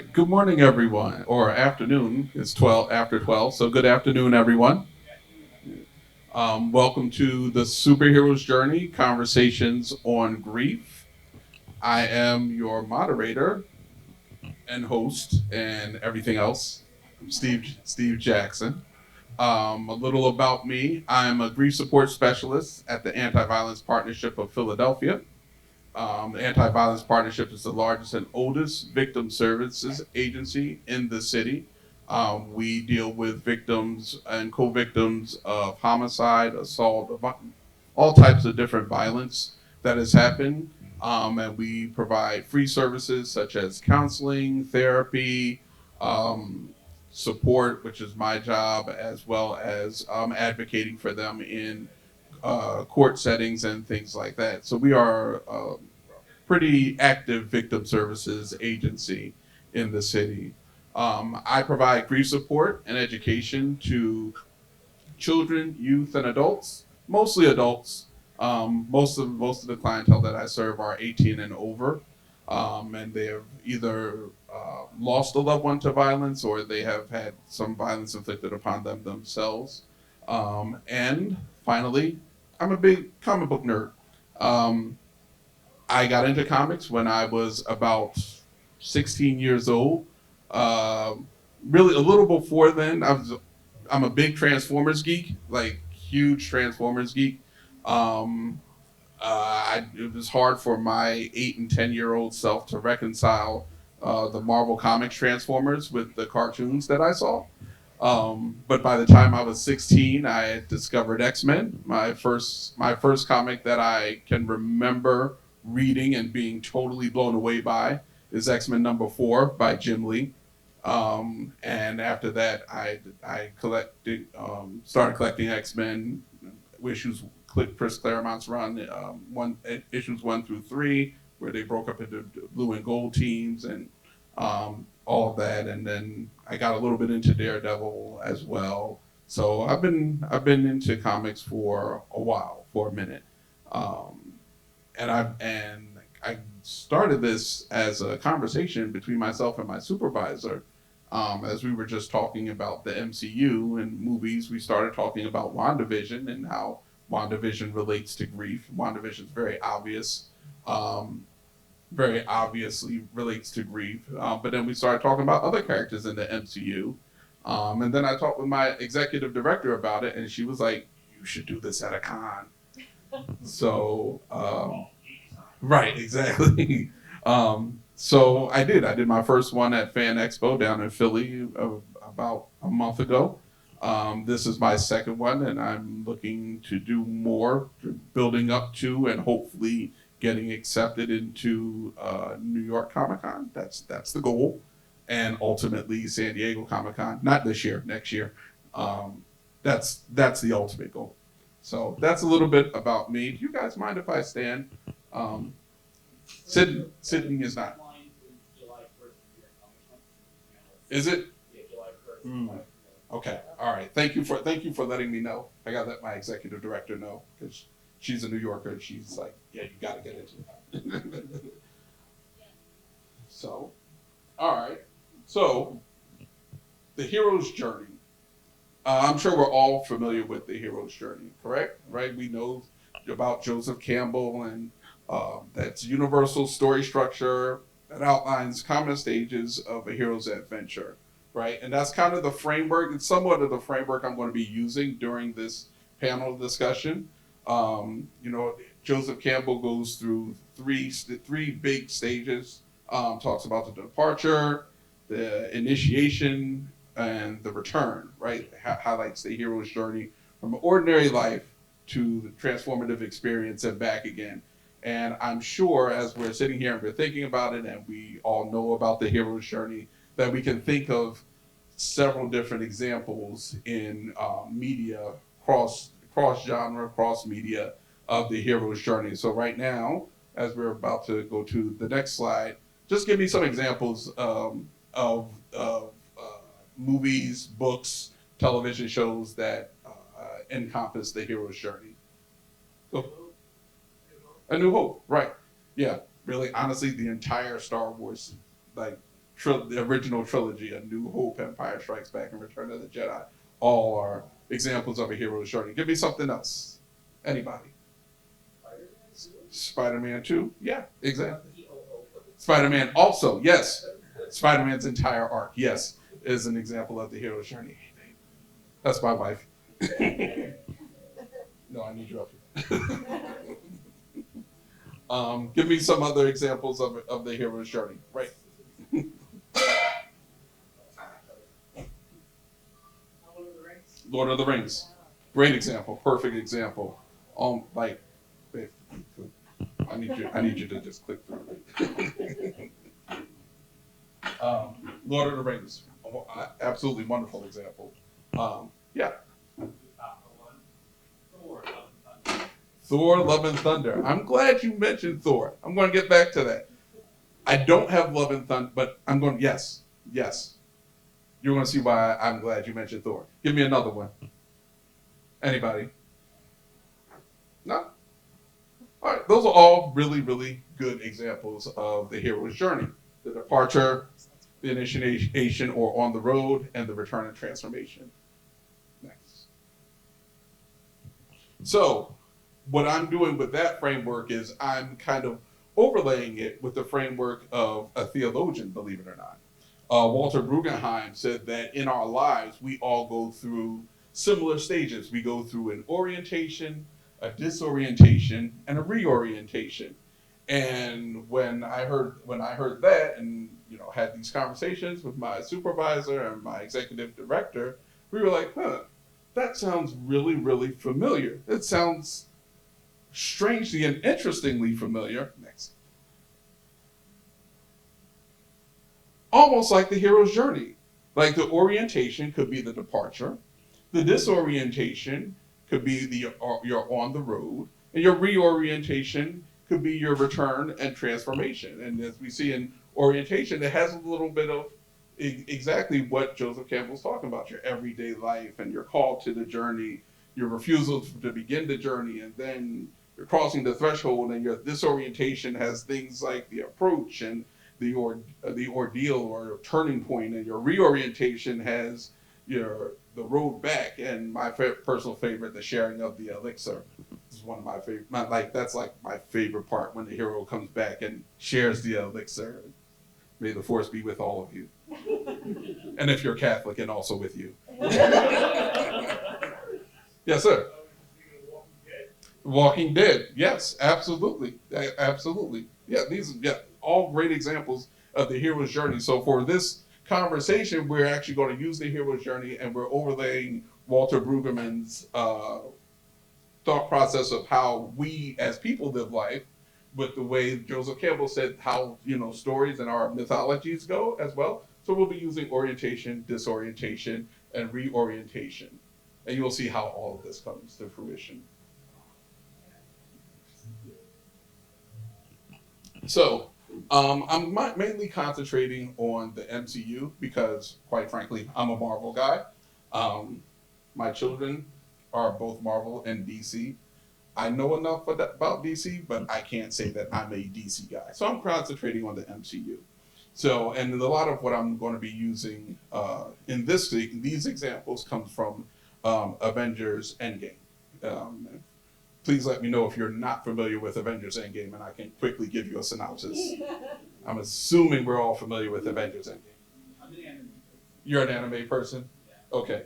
right. Good morning, everyone, or afternoon. It's 12 after 12, so good afternoon, everyone. Welcome to the Superhero's Journey Conversations on Grief. I am your moderator and host and everything else, Steve Jackson. A little about me: I'm a grief support specialist at the Anti-Violence Partnership of Philadelphia. The Anti-Violence Partnership is the largest and oldest victim services agency in the city. We deal with victims and co-victims of homicide, assault, all types of different violence that has happened. And we provide free services such as counseling, therapy, um, support, which is my job, as well as advocating for them in court settings and things like that. So we are pretty active victim services agency in the city. I provide grief support and education to children, youth, and adults, mostly adults. Most of the clientele that I serve are 18 and over, and they have either lost a loved one to violence or they have had some violence inflicted upon them themselves. And finally, I'm a big comic book nerd. Um, I got into comics when I was about 16 years old. Uh, really, a little before then, I'm a big Transformers geek, like huge Transformers geek. Um, it was hard for my 8 and 10-year-old self to reconcile the Marvel Comics Transformers with the cartoons that I saw. But by the time I was 16, I had discovered X-Men. My first comic that I can remember reading and being totally blown away by is X-Men #4 by Jim Lee. And after that, I collected started collecting X-Men issues. Chris Claremont's run, issues 1 through 3, where they broke up into blue and gold teams and all of that, and then I got a little bit into Daredevil as well. So I've been into comics for a while, for a minute, um, and I started this as a conversation between myself and my supervisor. As we were just talking about the MCU and movies, we started talking about WandaVision and how WandaVision relates to grief. WandaVision is um, very obviously relates to grief. But then we started talking about other characters in the MCU. And then I talked with my executive director about it, and she was like, "You should do this at a con." So, right, exactly. So I did. I did my first one at Fan Expo down in Philly about a month ago. This is my second one, and I'm looking to do more, building up to, and hopefully getting accepted into New York Comic Con. That's the goal, and ultimately San Diego Comic Con. Not this year, next year. Um, that's the ultimate goal. So that's a little bit about me. Do you guys mind if I stand? Um, Sydney is not. Is it? Mm. Okay. All right. Thank you for letting me know. I got to let my executive director know because she's a New Yorker. And she's like, yeah, you got to get into it. So, all right. So, the hero's journey. I'm sure we're all familiar with the hero's journey, correct? Right? We know about Joseph Campbell and that's universal story structure that outlines common stages of a hero's adventure, right? And that's kind of the framework. It's somewhat of the framework I'm going to be using during this panel discussion. Joseph Campbell goes through three big stages. Talks about the departure, the initiation, and the return. Right, highlights the hero's journey from ordinary life to the transformative experience and back again. And I'm sure as we're sitting here and we're thinking about it, and we all know about the hero's journey, that we can think of several different examples in media, cross genre, cross media of the hero's journey. So right now, as we're about to go to the next slide, just give me some examples of movies, books, television shows that encompass the hero's journey. So, A New Hope, right? Yeah, really. Honestly, the entire Star Wars like the original trilogy, A New Hope, Empire Strikes Back, and Return of the Jedi, all are examples of a hero's journey. Give me something else. Anybody? Spider-Man 2? Yeah, exactly. Spider-Man also, yes. Spider-Man's entire arc, yes, is an example of the hero's journey. That's my wife. No, I need you up here. Give me some other examples of the hero's journey. Right. Lord of the Rings. Great example. Perfect example. Like, I need you to just click through. Lord of the Rings. Absolutely wonderful example. Yeah. Thor, Love and Thunder. I'm glad you mentioned Thor. I'm going to get back to that. I don't have Love and Thunder, but I'm going. Yes, yes. You're going to see why I'm glad you mentioned Thor. Give me another one. Anybody? No. All right. Those are all really, really good examples of the hero's journey: the departure, the initiation or on the road, and the return and transformation. Next. So, what I'm doing with that framework is I'm kind of overlaying it with the framework of a theologian, believe it or not. Walter Brueggemann said that in our lives, we all go through similar stages. We go through an orientation, a disorientation, and a reorientation. And when I heard that, and had these conversations with my supervisor and my executive director, we were like, that sounds really, really familiar. It sounds strangely and interestingly familiar. Next. Almost like the hero's journey. Like the orientation could be the departure, the disorientation could be you're on the road, and your reorientation could be your return and transformation. And as we see in orientation, it has a little bit of exactly what Joseph Campbell's talking about: your everyday life and your call to the journey, your refusal to begin the journey, and then you're crossing the threshold. And your disorientation has things like the approach and the ordeal or turning point, and your reorientation has the road back. And my personal favorite, the sharing of the elixir, is one of my favorite. That's like my favorite part, when the hero comes back and shares the elixir. May the force be with all of you, and if you're Catholic, and also with you. Yes, sir. Walking Dead. Yes, absolutely, absolutely. Yeah, all great examples of the hero's journey. So for this conversation, we're actually going to use the hero's journey, and we're overlaying Walter Brueggemann's thought process of how we as people live life, with the way Joseph Campbell said how stories and our mythologies go as well. So we'll be using orientation, disorientation, and reorientation, and you'll see how all of this comes to fruition. So, I'm mainly concentrating on the MCU because, quite frankly, I'm a Marvel guy. Um, my children are both Marvel and DC. I know enough about DC, but I can't say that I'm a DC guy. So I'm concentrating on the MCU. So, and a lot of what I'm going to be using in these examples comes from Avengers Endgame. Um, Please let me know if you're not familiar with Avengers Endgame, and I can quickly give you a synopsis. I'm assuming we're all familiar with Avengers Endgame. I'm an anime. You're an anime person? Yeah. Okay.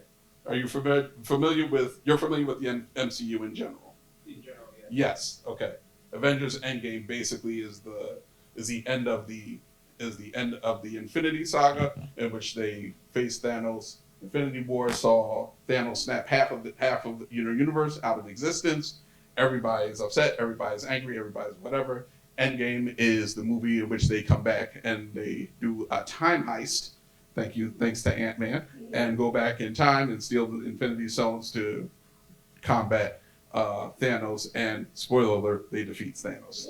Are you familiar with the MCU in general? In general, yeah. Yes. Okay. Avengers Endgame basically is the end of the Infinity Saga, in which they faced Thanos. Infinity War saw Thanos snap half of the universe out of existence. Everybody's upset, everybody's angry, everybody's whatever. Endgame is the movie in which they come back and they do a time heist. Thanks to Ant-Man, and go back in time and steal the Infinity Stones to combat Thanos. And spoiler alert, they defeat Thanos.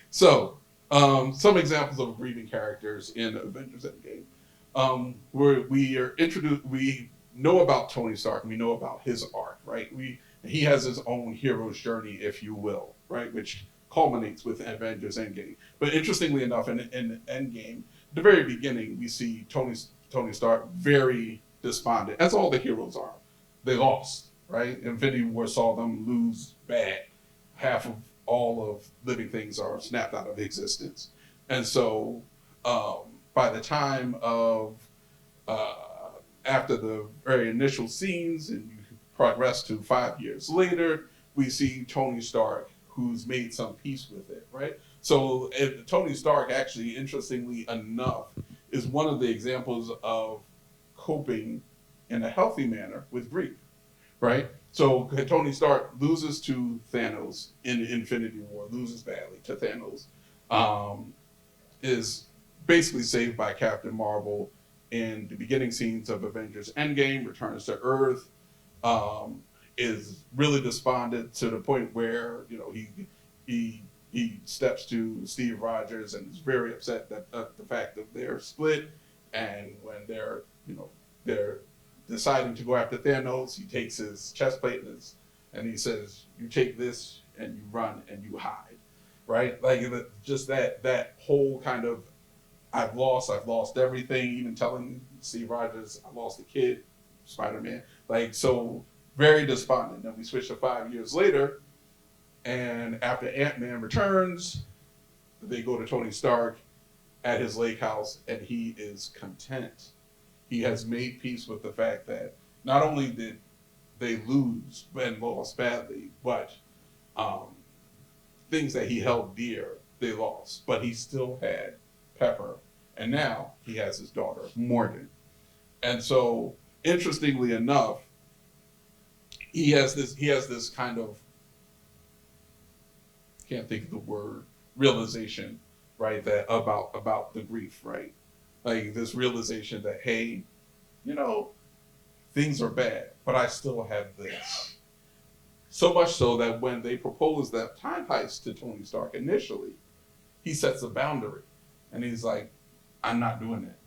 So, some examples of grieving characters in Avengers Endgame. We know about Tony Stark, and we know about his arc, right? He has his own hero's journey, if you will, right? Which culminates with Avengers Endgame. But interestingly enough, in Endgame, at the very beginning, we see Tony Stark very despondent, as all the heroes are. They lost, right? Infinity War saw them lose bad. Half of all of living things are snapped out of existence. And so by the time of uh, after the very initial scenes, and you progress to 5 years later, we see Tony Stark, who's made some peace with it, right? So Tony Stark, actually, interestingly enough, is one of the examples of coping in a healthy manner with grief, right? So Tony Stark loses to Thanos in Infinity War, loses badly to Thanos, is basically saved by Captain Marvel in the beginning scenes of Avengers Endgame, returns to Earth, um, is really despondent to the point where he steps to Steve Rogers and is very upset that the fact that they're split, and when they're deciding to go after Thanos, he takes his chest plate and he says, "You take this and you run and you hide," right? Like just that whole kind of I've lost everything. Even telling Steve Rogers, I lost a kid, Spider-Man. Like, so very despondent. Then we switch to 5 years later, and after Ant-Man returns, they go to Tony Stark at his lake house, and he is content. He has made peace with the fact that not only did they lose and lost badly, but things that he held dear, they lost. But he still had Pepper, and now he has his daughter, Morgan. And so, interestingly enough, he has this kind of, can't think of the word, realization, right, that about the grief, right? Like this realization that, hey, you know, things are bad, but I still have this. So much so that when they propose that time heist to Tony Stark initially, he sets a boundary. And he's like, I'm not doing it.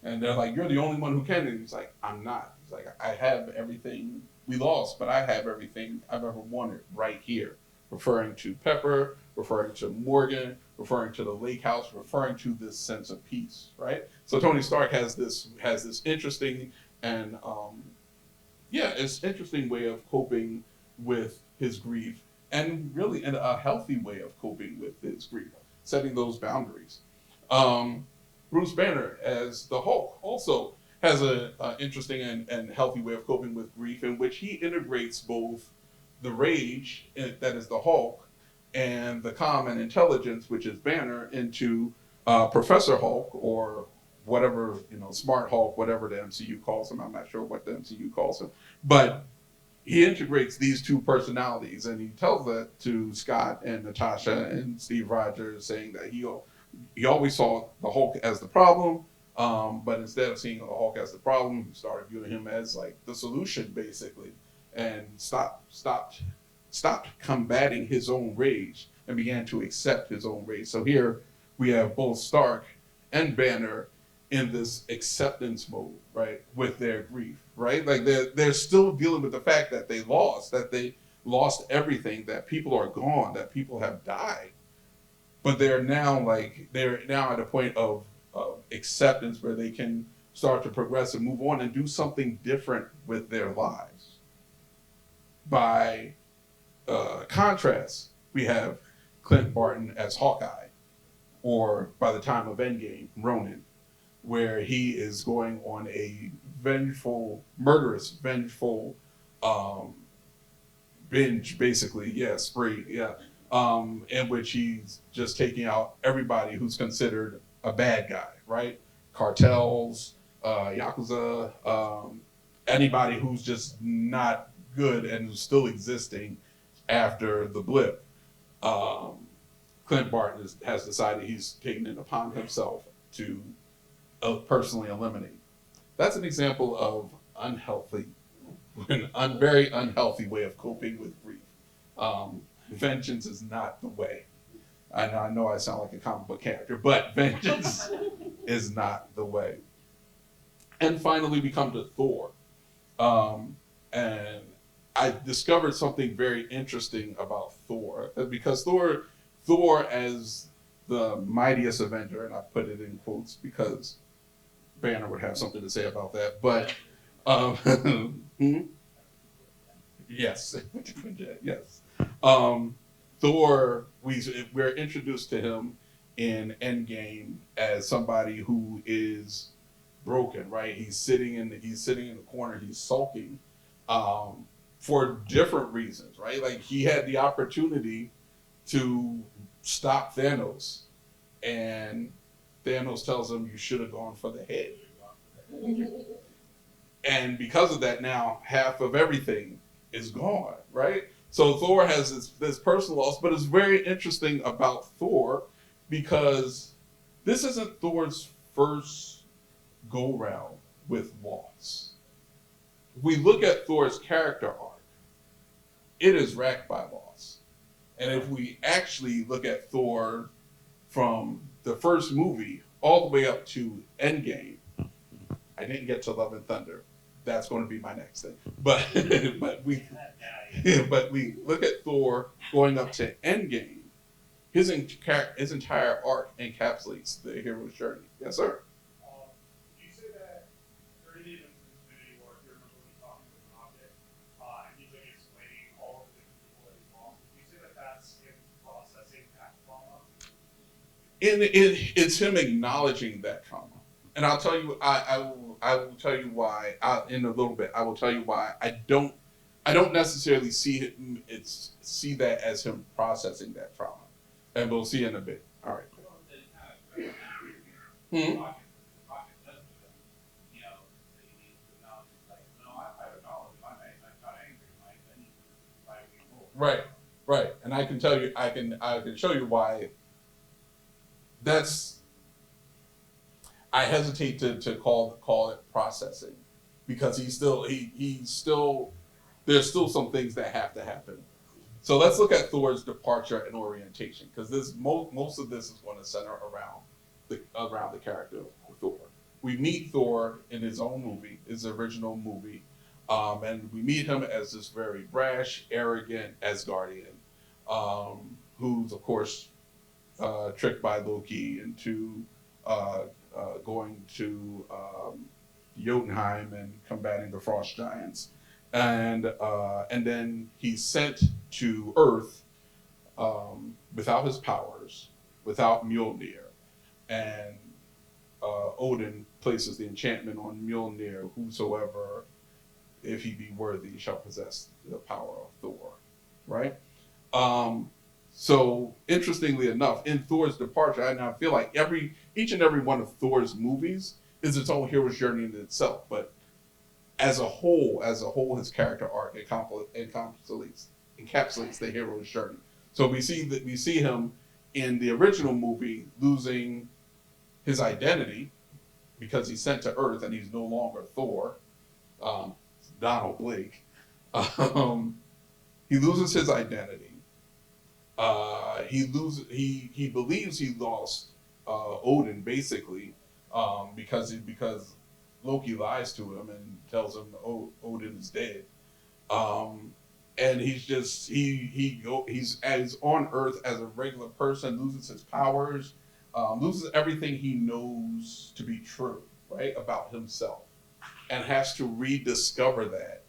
And they're like, you're the only one who can. And he's like, I'm not. He's like, I have everything we lost, but I have everything I've ever wanted right here. Referring to Pepper, referring to Morgan, referring to the lake house, referring to this sense of peace, right? So Tony Stark has this interesting and it's interesting way of coping with his grief, and really in a healthy way of coping with his grief, setting those boundaries. Bruce Banner as the Hulk also has an interesting and healthy way of coping with grief, in which he integrates both the rage that is the Hulk and the calm and intelligence, which is Banner, into Professor Hulk, or whatever, Smart Hulk, whatever the MCU calls him. I'm not sure what the MCU calls him, but he integrates these two personalities, and he tells that to Scott and Natasha and Steve Rogers, saying that he always saw the Hulk as the problem, but instead of seeing the Hulk as the problem, he started viewing him as like the solution, basically, and stopped combating his own rage and began to accept his own rage. So here we have both Stark and Banner in this acceptance mode, right, with their grief, right? Like they're still dealing with the fact that they lost everything, that people are gone, that people have died, but they're now at a point of acceptance where they can start to progress and move on and do something different with their lives. By contrast, we have Clint Barton as Hawkeye, or by the time of Endgame, Ronin, where he is going on a murderous, vengeful binge, basically, spree, in which he's just taking out everybody who's considered a bad guy, right? Cartels, Yakuza, anybody who's just not good and who's still existing after the blip. Clint Barton has decided he's taken it upon himself to personally eliminate. That's an example of very unhealthy way of coping with grief. Vengeance is not the way. I know I sound like a comic book character, but vengeance is not the way. And finally, we come to Thor. And I discovered something very interesting about Thor, because Thor Thor as the mightiest Avenger, and I put it in quotes because Banner would have something to say about that. But hmm? Yes, yes. Um, Thor, we're introduced to him in Endgame as somebody who is broken, right? He's sitting in the corner, he's sulking, um, for different reasons, right? Like he had the opportunity to stop Thanos, and Thanos tells him you should have gone for the head, and because of that, now half of everything is gone, right? So Thor has this personal loss, but it's very interesting about Thor because this isn't Thor's first go round with loss. If we look at Thor's character arc, it is racked by loss. And if we actually look at Thor from the first movie all the way up to Endgame, I didn't get to Love and Thunder. That's going to be my next thing. But but we but we look at Thor going up to Endgame. His entire arc encapsulates the hero's journey. Yes, sir. You say that there any events in this movie where if you remember when he's talking with an object, and he's like explaining all of the different people that he's lost, do you say that that's him processing that trauma? It's him acknowledging that trauma, and I'll tell you. I will tell you why. In a little bit, I will tell you why I don't necessarily see that as him processing that trauma, and we'll see in a bit. All right. Hmm? Right, right, and I can tell you, I can show you why. That's I hesitate to call it processing because he's still there's still some things that have to happen. So let's look at Thor's departure and orientation because this most of this is going to center around the character of Thor. We meet Thor in his own movie, his original movie, and we meet him as this very brash, arrogant Asgardian, who's of course tricked by Loki into uh, going to Jotunheim and combating the Frost Giants, and then he's sent to Earth without his powers, without Mjolnir, and Odin places the enchantment on Mjolnir. Whosoever, if he be worthy, shall possess the power of Thor. Right. Um, so interestingly enough, in Thor's departure, I now feel like each and every one of Thor's movies is its own hero's journey in itself. But as a whole, his character arc encapsulates the hero's journey. So we see him in the original movie losing his identity because he's sent to Earth and he's no longer Thor, um, Donald Blake. Um, he loses his identity. He believes he lost Odin basically because Loki lies to him and tells him Odin is dead. Um, and he's on Earth as a regular person, loses his powers, loses everything he knows to be true, right, about himself, and has to rediscover that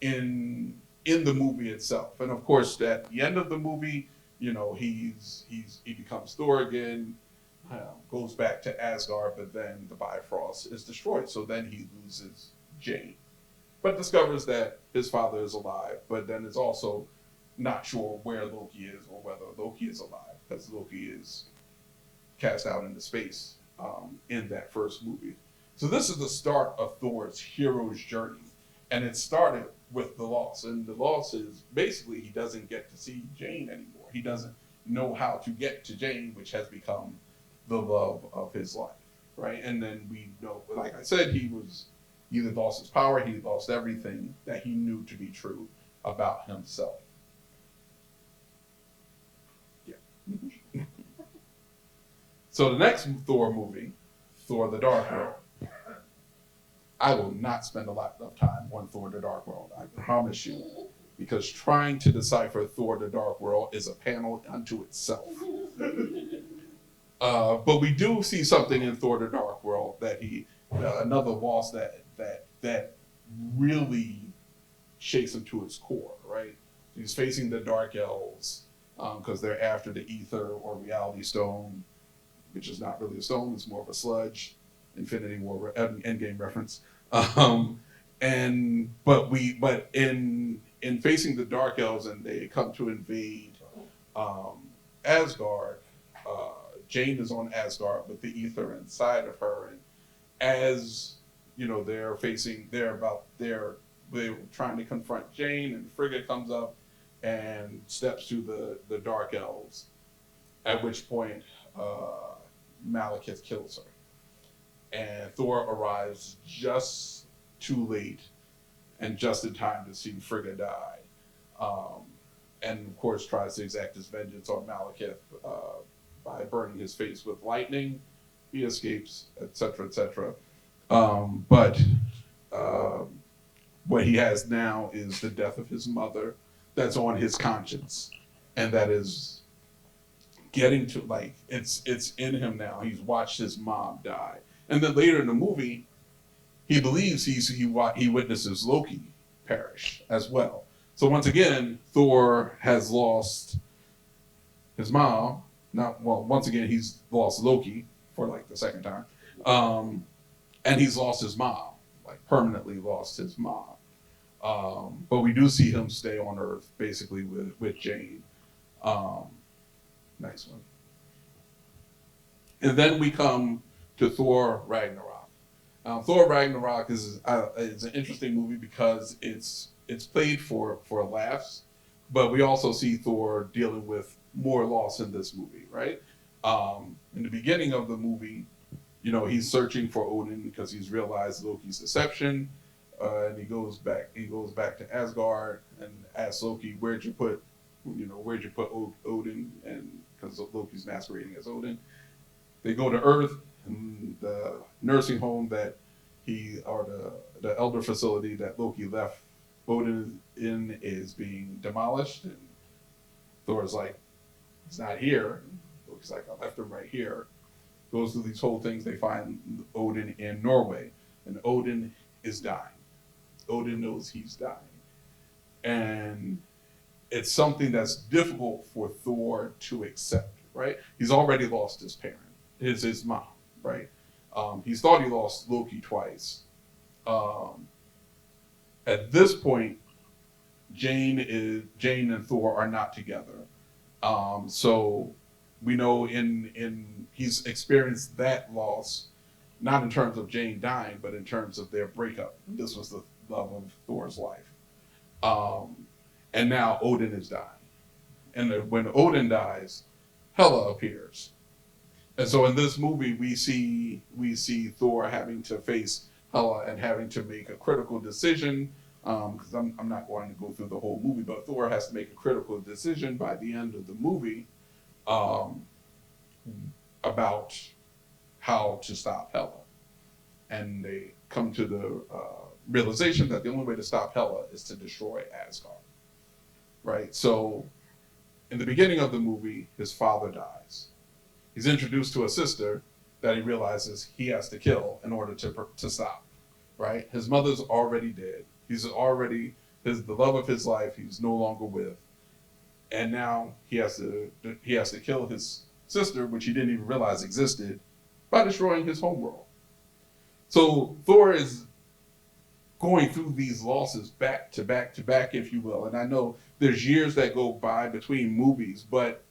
in the movie itself. And of course, at the end of the movie, he becomes Thor again, goes back to Asgard, but then the Bifrost is destroyed. So then he loses Jane, but discovers that his father is alive. But then is also not sure where Loki is or whether Loki is alive because Loki is cast out into space in that first movie. So this is the start of Thor's hero's journey, and it started with the loss. And the loss is basically he doesn't get to see Jane anymore. He doesn't know how to get to Jane, which has become the love of his life, right? And then we know, like I said, he lost his power, he lost everything that he knew to be true about himself. Yeah. So the next Thor movie, Thor: The Dark World. I will not spend a lot of time on Thor: The Dark World. I promise you. because trying to decipher Thor: The Dark World is a panel unto itself. But we do see something in Thor: The Dark World that another loss that really shakes him to his core, right? He's facing the Dark Elves because they're after the Ether or Reality Stone, which is not really a stone; it's more of a sludge. Infinity War Endgame reference. Um, but in facing the Dark Elves and they come to invade um, Asgard. Uh, Jane is on Asgard with the Ether inside of her, and as you know, they're trying to confront Jane, and Frigga comes up and steps to the Dark Elves. At which point, Malekith kills her, and Thor arrives just too late and just in time to see Frigga die. Um, and of course, tries to exact his vengeance on Malekith by burning his face with lightning. He escapes, etc., etc. But um, what he has now is the death of his mother that's on his conscience, and that is getting to like it's in him now. He's watched his mom die, and then later in the movie, he believes he witnesses Loki perish as well. So once again, Thor has lost his mom. Not well. Once again, he's lost Loki for like the second time, and he's lost his mom, like permanently lost his mom. But we do see him stay on Earth basically with Jane. Um, nice one. And then we come to Thor Ragnarok. Thor Ragnarok is an interesting movie because it's played for laughs, but we also see Thor dealing with more loss in this movie, right? In the beginning of the movie, you know, he's searching for Odin because he's realized Loki's deception, and he goes back. He goes back to Asgard and asks Loki, where'd you put Odin? And because Loki's masquerading as Odin, they go to Earth, and the nursing home that the elder facility that Loki left Odin in is being demolished, and Thor's like, he's not here. Loki's like, I left him right here. Goes through these whole things. They find Odin in Norway, and Odin is dying. Odin knows he's dying, and it's something that's difficult for Thor to accept. Right? He's already lost his parent, his mom. Right? He's thought he lost Loki twice. Um, at this point, Jane and Thor are not together. So we know in he's experienced that loss, not in terms of Jane dying, but in terms of their breakup. This was the love of Thor's life. Um, and now Odin is dying. And when Odin dies, Hela appears. And so in this movie, we see Thor having to face Hela and having to make a critical decision. Because I'm not going to go through the whole movie, but Thor has to make a critical decision by the end of the movie um, about how to stop Hela. And they come to the realization that the only way to stop Hela is to destroy Asgard. Right? So in the beginning of the movie, his father dies. He's introduced to a sister that he realizes he has to kill in order to stop. Right? His mother's already dead. He's already the love of his life. He's no longer with, and now he has to kill his sister, which he didn't even realize existed, by destroying his homeworld. So Thor is going through these losses back to back to back, if you will. And I know there's years that go by between movies, but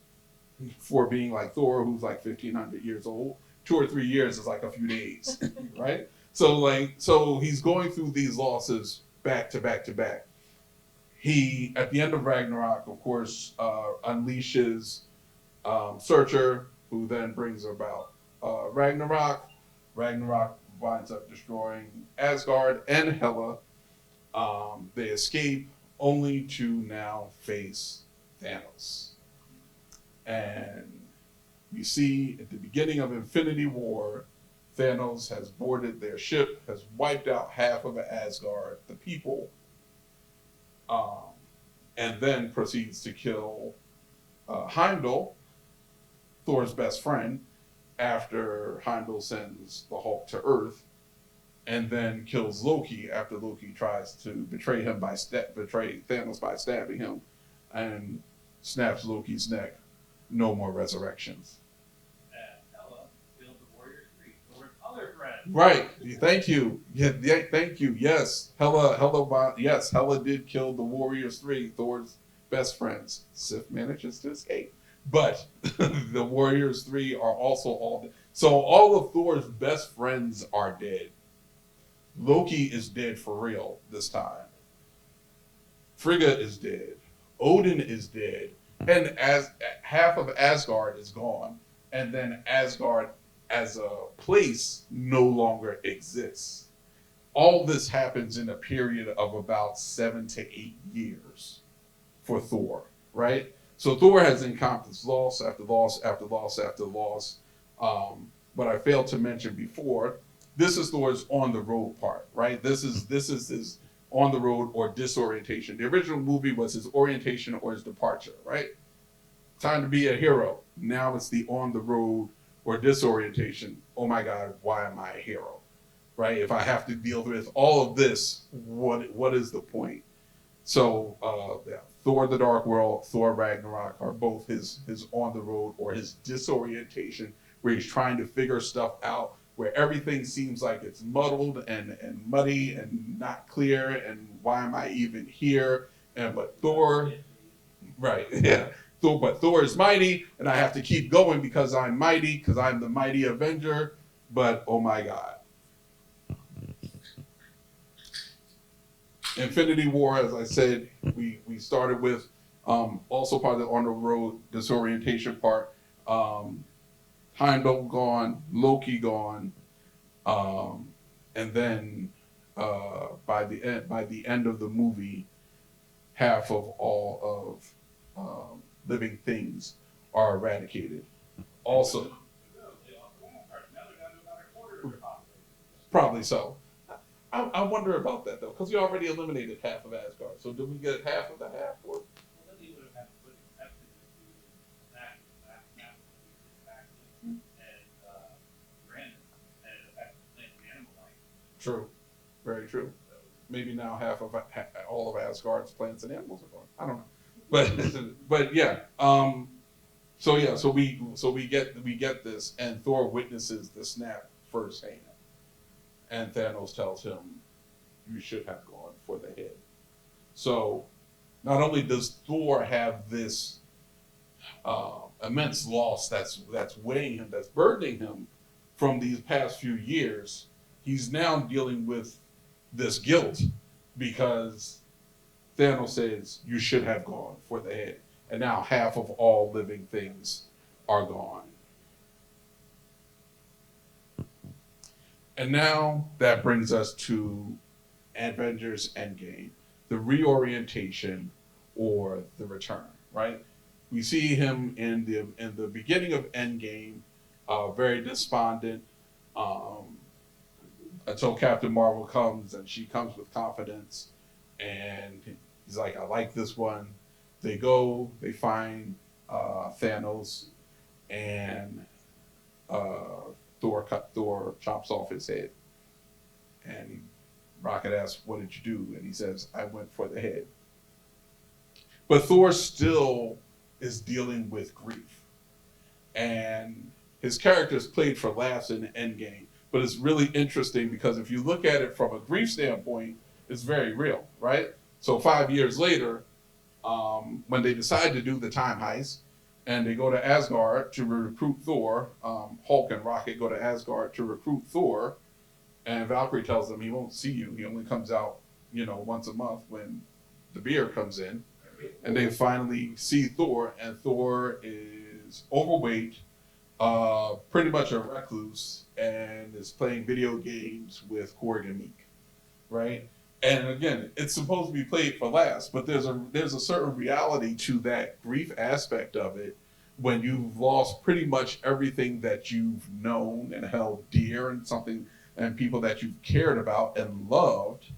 for being like Thor, who's like 1,500 years old, 2 or 3 years is like a few days, right? So he's going through these losses back to back to back. He at the end of Ragnarok, of course, unleashes Searcher, who then brings about Ragnarok. Ragnarok winds up destroying Asgard and Hela. They escape only to now face Thanos. And we see at the beginning of Infinity War, Thanos has boarded their ship, has wiped out half of Asgard, the people, um, and then proceeds to kill Heimdall, Thor's best friend, after Heimdall sends the Hulk to Earth, and then kills Loki after Loki tries to betray him betray Thanos by stabbing him, and snaps Loki's neck. No more resurrections. And Hela killed the Warrior 3, Thor's other friend. Right. Thank you. Yeah. Thank you. Yes. Yes. Hela did kill the Warriors 3, Thor's best friends. Sif manages to escape, but the Warriors 3 are also all dead. So all of Thor's best friends are dead. Loki is dead for real this time. Frigga is dead. Odin is dead, and as half of Asgard is gone, and then Asgard as a place no longer exists. All this happens in a period of about 7 to 8 years for Thor, right? So Thor has encompassed loss after loss after loss after loss. What I failed to mention before, this is Thor's on the road part, right? This is his on the road or disorientation. The original movie was his orientation or his departure, right? Time to be a hero. Now it's the on the road or disorientation. Oh my God, why am I a hero? Right? If I have to deal with all of this, what is the point? So yeah, Thor: The Dark World, Thor: Ragnarok are both his on the road or his disorientation, where he's trying to figure stuff out, where everything seems like it's muddled and muddy and not clear, and why am I even here? And but Thor, right, yeah. But Thor is mighty, and I have to keep going because I'm mighty, because I'm the mighty Avenger. But oh my God. Infinity War, as I said, we started with also part of the on the road disorientation part. Heimdall gone, Loki gone, and then by the end of the movie, half of all of living things are eradicated. Also, probably so. I wonder about that though, because we already eliminated half of Asgard. So do we get half of the half? Or? True, very true. Maybe now all of Asgard's plants and animals are gone. I don't know, but yeah. So yeah, so we get this, and Thor witnesses the snap firsthand, and Thanos tells him, "You should have gone for the head." So not only does Thor have this immense loss that's weighing him, that's burdening him from these past few years, he's now dealing with this guilt because Thanos says, "You should have gone for the head," and now half of all living things are gone. And now that brings us to Avengers Endgame, the reorientation or the return, right? We see him in the beginning of Endgame, very despondent, until Captain Marvel comes, and she comes with confidence, and he's like, "I like this one." They go, they find Thanos, and Thor chops off his head, and Rocket asks, "What did you do?" And he says, "I went for the head." But Thor still is dealing with grief, and his character is played for laughs in the Endgame. But it's really interesting because if you look at it from a grief standpoint, it's very real, right? So 5 years later, when they decide to do the time heist, and they go to Asgard to recruit Thor, Hulk and Rocket go to Asgard to recruit Thor, and Valkyrie tells them he won't see you. He only comes out, once a month when the beer comes in. And they finally see Thor, and Thor is overweight, pretty much a recluse, and is playing video games with Korg and Meek, right? And again, it's supposed to be played for laughs, but there's a certain reality to that grief aspect of it when you've lost pretty much everything that you've known and held dear, and people that you've cared about and loved,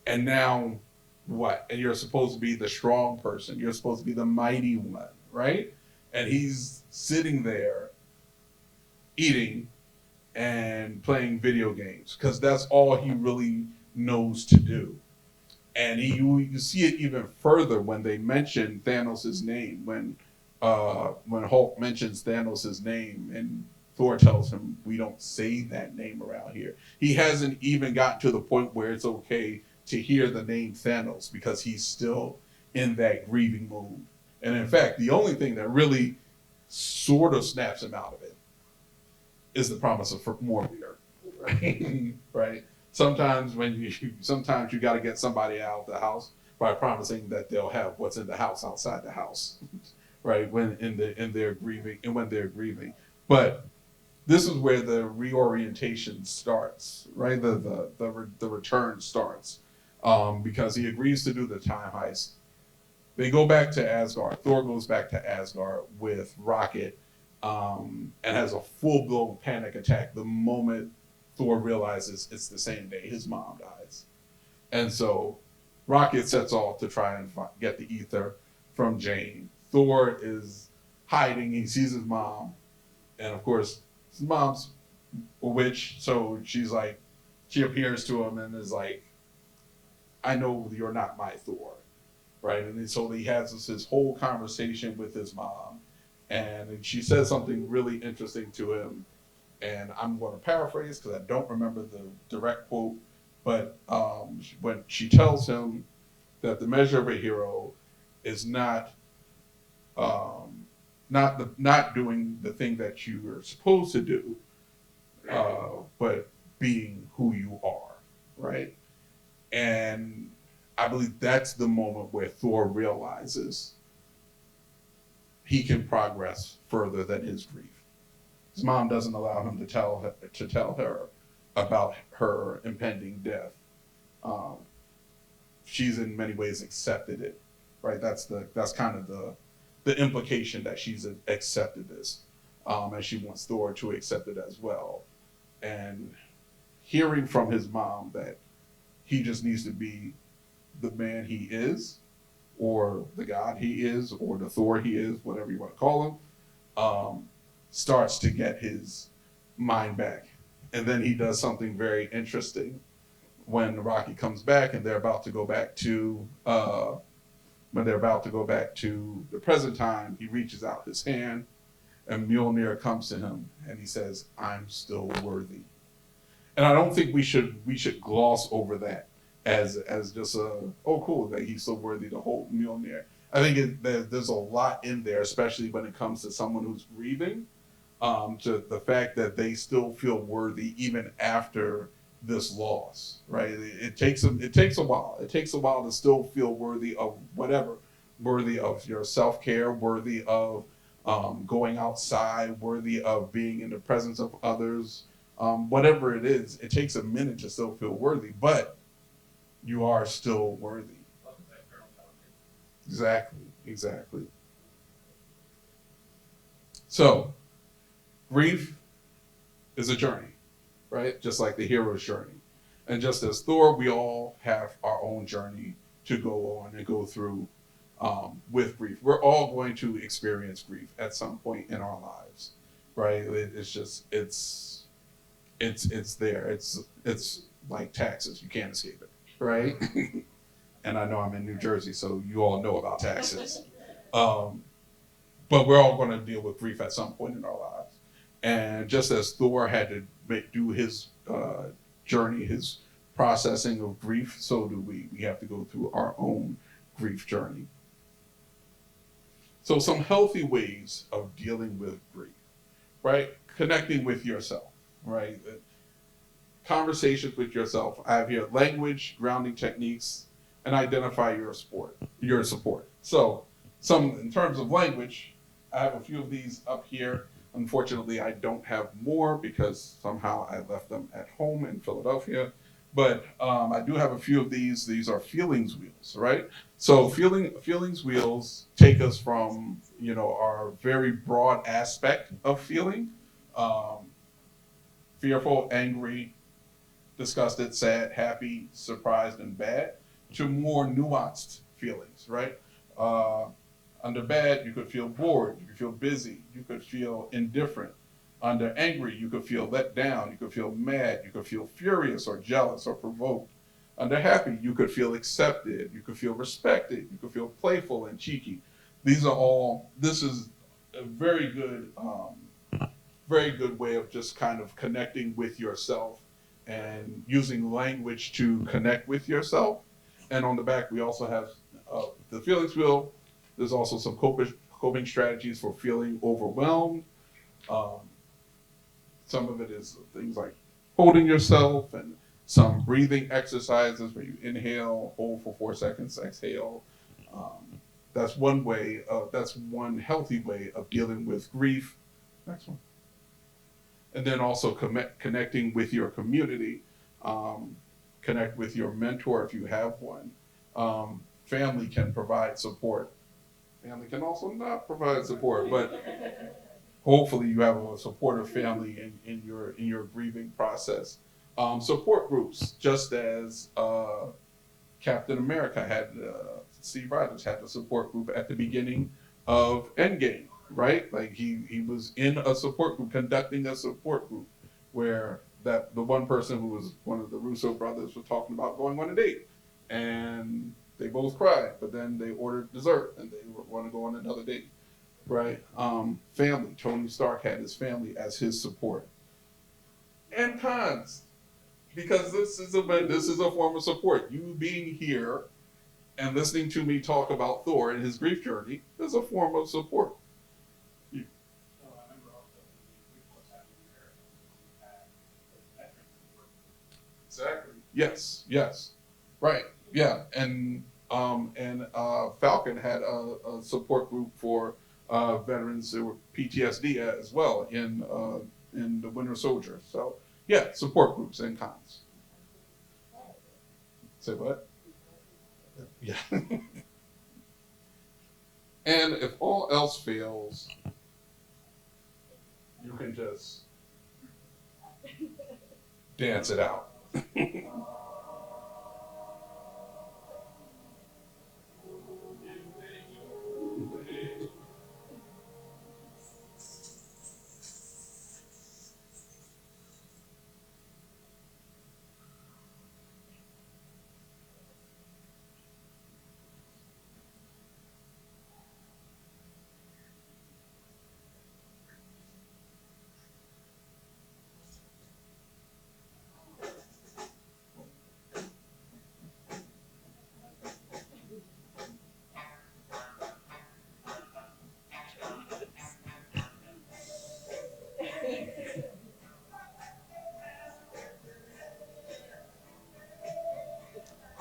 and now what? And you're supposed to be the strong person. You're supposed to be the mighty one, right? And he's sitting there eating and playing video games because that's all he really knows to do. And you see it even further when they mention Thanos' name. When Hulk mentions Thanos' name and Thor tells him we don't say that name around here. He hasn't even gotten to the point where it's okay to hear the name Thanos because he's still in that grieving mood. And in fact, the only thing that really sort of snaps him out of it is the promise of more beer, right? Right. Sometimes you got to get somebody out of the house by promising that they'll have what's in the house outside the house, right? When they're grieving, but this is where the reorientation starts, right? The return starts, because he agrees to do the time heist. They go back to Asgard. Thor goes back to Asgard with Rocket, and has a full blown panic attack the moment Thor realizes it's the same day his mom dies. And so Rocket sets off to try and get the ether from Jane. Thor is hiding. He sees his mom, and of course, his mom's a witch. So she appears to him and is like, "I know you're not my Thor." Right? And so he has his whole conversation with his mom, and she says something really interesting to him. And I'm going to paraphrase because I don't remember the direct quote, but when she tells him that the measure of a hero is not doing the thing that you are supposed to do, but being who you are, right? And I believe that's the moment where Thor realizes he can progress further than his grief. His mom doesn't allow him to tell her about her impending death. Um, she's in many ways accepted it, right? That's kind of the implication that she's accepted this, and she wants Thor to accept it as well. And hearing from his mom that he just needs to be the man he is, or the God he is, or the Thor he is, whatever you want to call him, starts to get his mind back. And then he does something very interesting when Rocky comes back and they're about to go back to the present time. He reaches out his hand, and Mjolnir comes to him, and he says, "I'm still worthy." And I don't think we should gloss over that as just oh cool that he's so worthy to hold Mjolnir. I think there's a lot in there, especially when it comes to someone who's grieving, to the fact that they still feel worthy even after this loss, right? It takes a while. It takes a while to still feel worthy of whatever, worthy of your self care, worthy of going outside, worthy of being in the presence of others. Whatever it is, it takes a minute to still feel worthy, but you are still worthy. Exactly, exactly. So, grief is a journey, right? Just like the hero's journey. And just as Thor, we all have our own journey to go on and go through, with grief. We're all going to experience grief at some point in our lives, right? It's there. It's like taxes. You can't escape it, right? And I know I'm in New Jersey, so you all know about taxes. Um, but we're all going to deal with grief at some point in our lives. And just as Thor had to do his journey, his processing of grief, so do we. We have to go through our own grief journey. So, some healthy ways of dealing with grief, right? Connecting with yourself, right? Conversations with yourself. I have here language, grounding techniques, and identify your support. So, some in terms of language, I have a few of these up here. Unfortunately, I don't have more because somehow I left them at home in Philadelphia. But I do have a few of these. These are feelings wheels, right? So feelings wheels take us from our very broad aspect of feeling, um, fearful, angry, disgusted, sad, happy, surprised, and bad, to more nuanced feelings, right? Uh, Under bad, you could feel bored, you could feel busy, you could feel indifferent. Under angry, you could feel let down, you could feel mad, you could feel furious or jealous or provoked. Under happy, you could feel accepted, you could feel respected, you could feel playful and cheeky. This is a very good way of just kind of connecting with yourself and using language to connect with yourself. And on the back, we also have the feelings wheel. There's also some coping strategies for feeling overwhelmed. Um, some of it is things like holding yourself and some breathing exercises where you inhale, hold for 4 seconds, exhale. Um, that's one way. That's one healthy way of dealing with grief. Next one. And then also connecting with your community, um, connect with your mentor if you have one. Family can provide support. Family can also not provide support, but hopefully you have a supportive family in your grieving process. Support groups, just as Captain America had, Steve Rogers had the support group at the beginning of Endgame, right? Like he was in a support group, conducting a support group, where that the one person who was one of the Russo brothers was talking about going on a date, and they both cried, but then they ordered dessert and they want to go on another date, right? Family. Tony Stark had his family as his support. And cons, because this is a form of support. You being here and listening to me talk about Thor and his grief journey is a form of support. You- So I remember also we what's happening in America. We had the veterans work. Exactly. Yes. Yes. Right. Yeah. And Falcon had a support group for veterans who were PTSD as well in the Winter Soldier. So yeah, support groups and cons. Say what? Yeah. And if all else fails, you can just dance it out.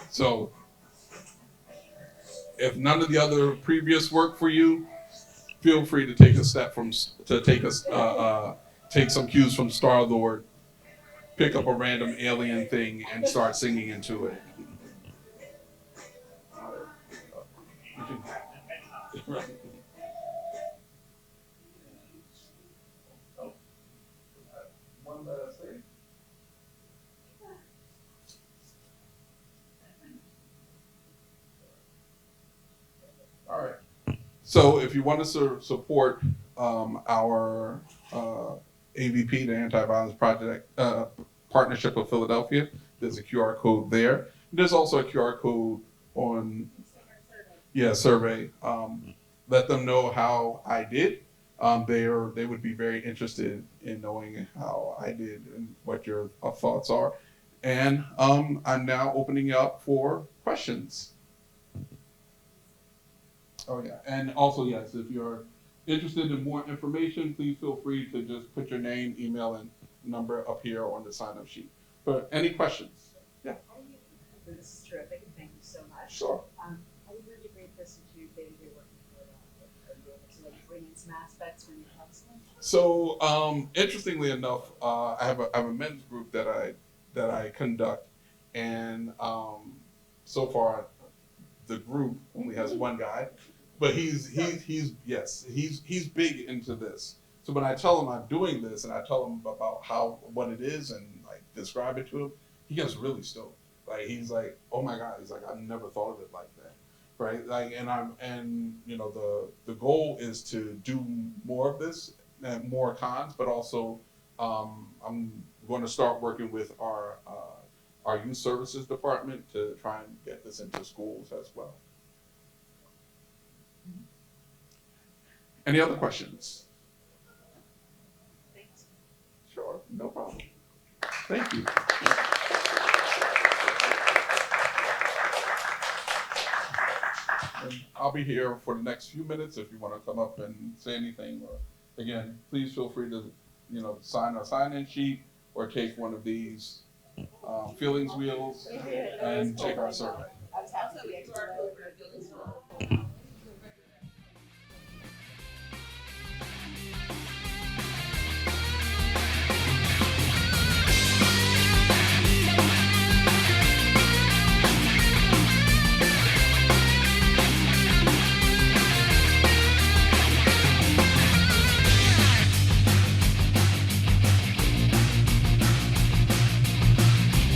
So if none of the other previous work for you, feel free to take a step from to take us take some cues from Star Lord, pick up a random alien thing and start singing into it. One last thing. All right. So if you want to support our AVP, the Anti-Violence Project Partnership of Philadelphia, there's a QR code there. There's also a QR code on survey. Let them know how I did. They would be very interested in knowing how I did and what your thoughts are. And I'm now opening up for questions. Oh yeah, and also yes, if you're interested in more information, please feel free to just put your name, email, and number up here on the sign-up sheet. But any questions? Yeah. This is terrific, and thank you so much. Sure. How would you integrate this into your day-to-day work in Philadelphia? Are you able to like bring in some aspects when you're counseling? So interestingly enough, I have a men's group that I conduct, and so far the group only has one guy, but he's big into this. So when I tell him I'm doing this and I tell him about how what it is and like describe it to him, he gets really stoked. Like he's like, oh my God, he's like, I never thought of it like that, right? Like, and you know the goal is to do more of this and more cons, but also I'm going to start working with our youth services department to try and get this into schools as well. Any other questions? Thanks. Sure, no problem. Thank you. And I'll be here for the next few minutes if you want to come up and say anything. Or again, please feel free to, you know, sign our sign-in sheet or take one of these feelings wheels and take our survey. I was happy to be extra.